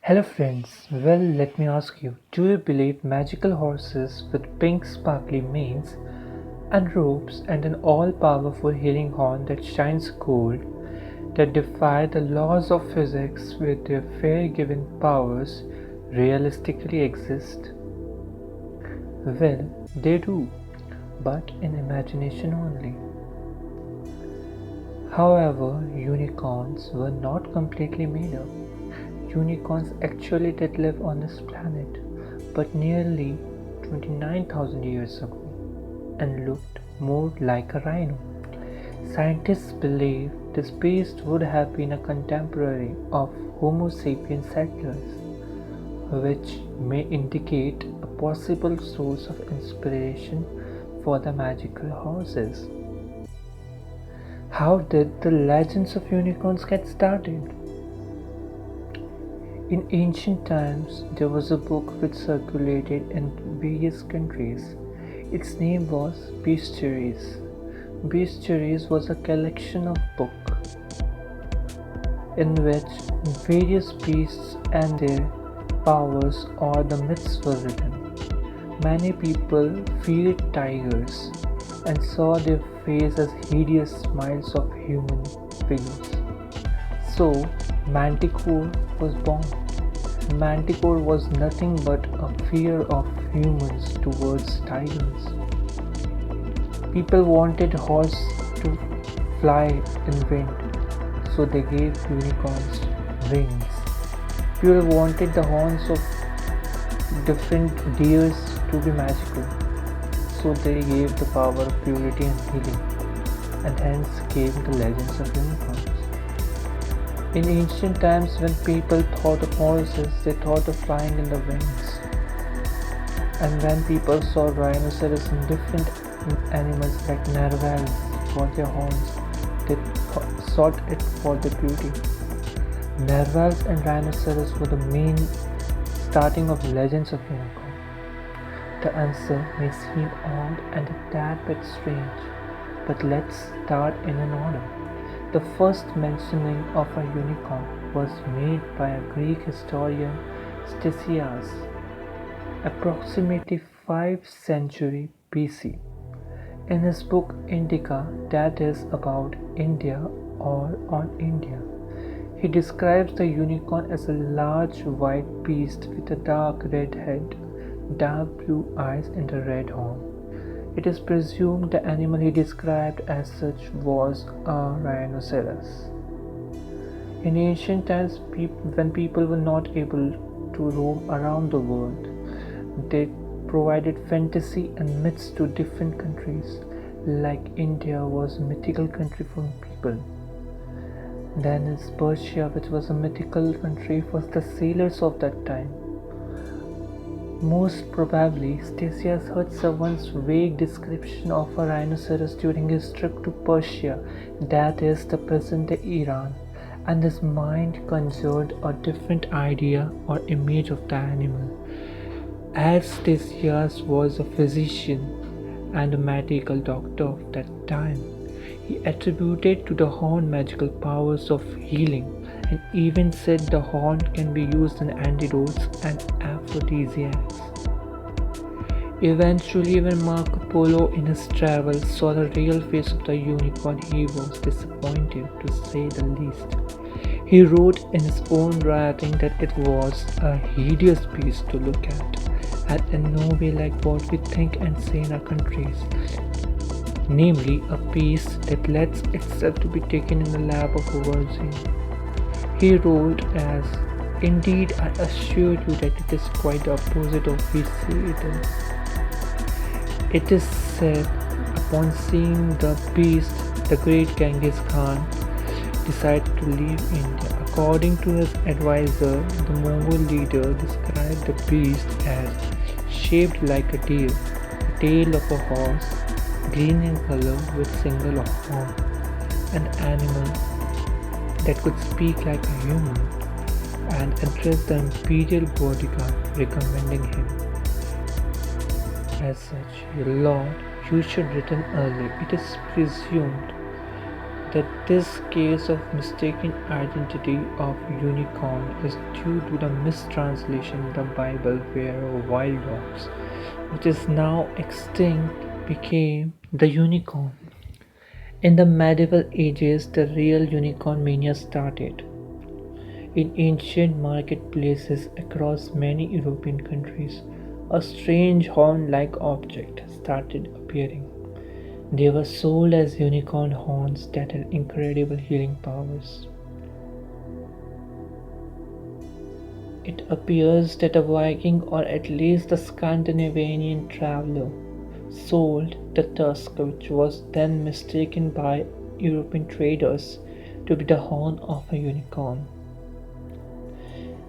Hello friends, let me ask you, do you believe magical horses with pink sparkly manes and robes and an all-powerful healing horn that shines gold, that defy the laws of physics with their fair-given powers realistically exist? Well, they do, but in imagination only. However, unicorns were not completely made up. Unicorns actually did live on this planet, but nearly 29,000 years ago, and looked more like a rhino. Scientists believe this beast would have been a contemporary of Homo sapiens settlers, which may indicate a possible source of inspiration for the magical horses. How did the legends of unicorns get started? In ancient times, there was a book which circulated in various countries. Its name was Bestiaries. Bestiaries was a collection of books in which various beasts and their powers or the myths were written. Many people feared tigers and saw their faces as hideous smiles of human figures. So, Manticore was born. Manticore was nothing but a fear of humans towards tigers. People wanted horse to fly in wind, so they gave unicorns wings. People wanted the horns of different deers to be magical, so they gave the power of purity and healing, and hence came the legends of unicorns. In ancient times, when people thought of horses, they thought of flying in the wings. And when people saw rhinoceros and different animals like narwhals for their horns, they sought it for their beauty. Narwhals and rhinoceros were the main starting of legends of unicorn. The answer may seem odd and a tad bit strange, but let's start in an order. The first mentioning of a unicorn was made by a Greek historian Ctesias, approximately 5th century BC. In his book Indica, that is about India or on India, he describes the unicorn as a large white beast with a dark red head, dark blue eyes, and a red horn. It is presumed the animal he described as such was a rhinoceros. In ancient times, when people were not able to roam around the world, they provided fantasy and myths to different countries, like India was a mythical country for people. Then is Persia, which was a mythical country for the sailors of that time. Most probably, Ctesias heard someone's vague description of a rhinoceros during his trip to Persia, that is, the present-day Iran, and his mind conjured a different idea or image of the animal. As Ctesias was a physician and a medical doctor of that time, he attributed to the horn magical powers of healing and even said the horn can be used in antidotes and aphrodisiacs. Eventually, when Marco Polo in his travels saw the real face of the unicorn, he was disappointed to say the least. He wrote in his own writing that it was a hideous beast to look at, and in no way like what we think and say in our countries, namely a beast that lets itself to be taken in the lap of a virgin. He wrote as, "Indeed, I assure you that it is quite the opposite of we say it is." It is said, upon seeing the beast, the great Genghis Khan decided to leave India. According to his advisor, the Mongol leader described the beast as shaped like a deer, the tail of a horse, green in color with single horn, an animal that could speak like a human, and addressed the imperial bodyguard, recommending him as such, "Your lord, you should return early. It is presumed that this case of mistaken identity of unicorn is due to the mistranslation in the Bible where a wild ox, which is now extinct, became the unicorn. In the medieval ages, the real unicorn mania started. In ancient marketplaces across many European countries, a strange horn like object started appearing. They were sold as unicorn horns that had incredible healing powers. It appears that a Viking, or at least a Scandinavian traveler, sold the tusk, which was then mistaken by European traders to be the horn of a unicorn.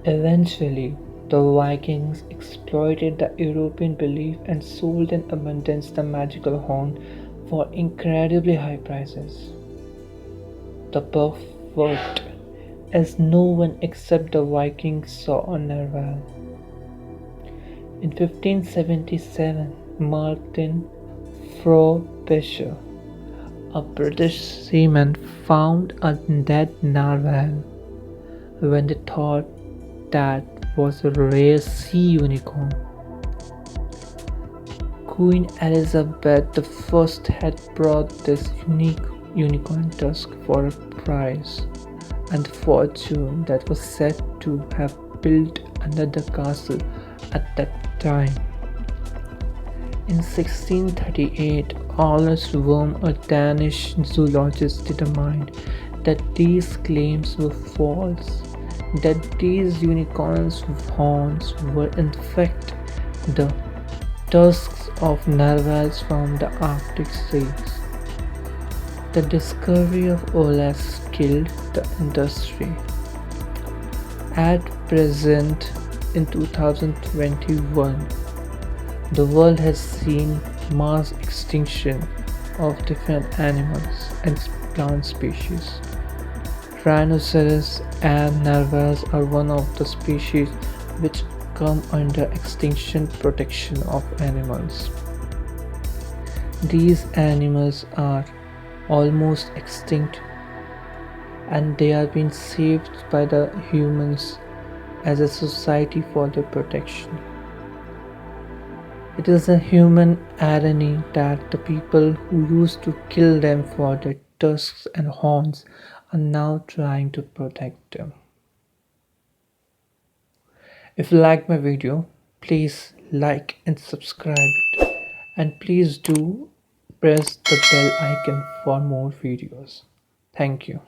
Eventually, the Vikings exploited the European belief and sold in abundance the magical horn for incredibly high prices. The buff worked, as no one except the Vikings saw a narwhal. In 1577, Martin Frobisher, a British seaman, found a dead narwhal. When they thought that was a rare sea unicorn, Queen Elizabeth I had brought this unique unicorn tusk for a prize and fortune that was said to have built under the castle at that time. In 1638, Aulus Worm, a Danish zoologist, determined that these claims were false, that these unicorns' horns were in fact the tusks of narwhals from the Arctic seas. The discovery of Aulus killed the industry. At present, in 2021, the world has seen mass extinction of different animals and plant species. Rhinoceros and narwhals are one of the species which come under extinction protection of animals. These animals are almost extinct and they are being saved by the humans as a society for their protection. It is a human irony that the people who used to kill them for their tusks and horns are now trying to protect them. If you like my video, please like and subscribe it, and please do press the bell icon for more videos. Thank you.